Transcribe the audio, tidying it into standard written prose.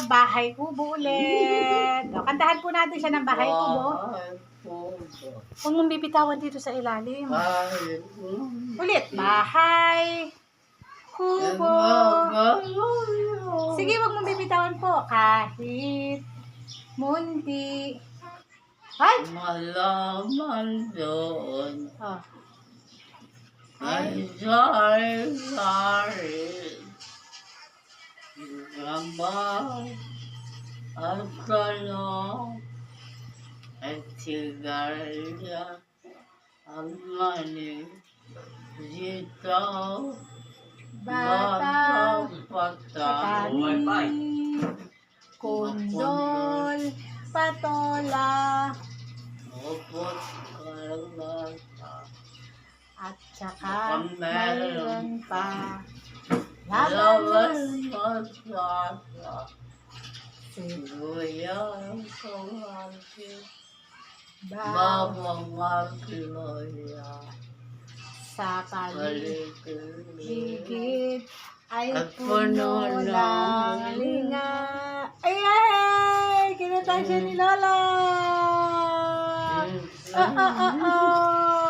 Bahay Kubo ulit. O, kantahan po natin siya ng Bahay Kubo. Huwag mong bibitawan dito sa ilalim. Ulit. Bahay Kubo. Sige, huwag mong bibitawan po. Kahit munti. Ay! Malaman doon. Oh. Ay, sorry. Trabaho at tanong at sigarya ang mani dito Bata, patay. kondol, patola, Upot kalata. at saka mayroon pa. Laban Lawas mo, masasa. Guyang kumangkin. Mamangakilaya. sa paligid Paligid. ay At puno puno ng ng linga. Ay! Kinata siya ni Lola!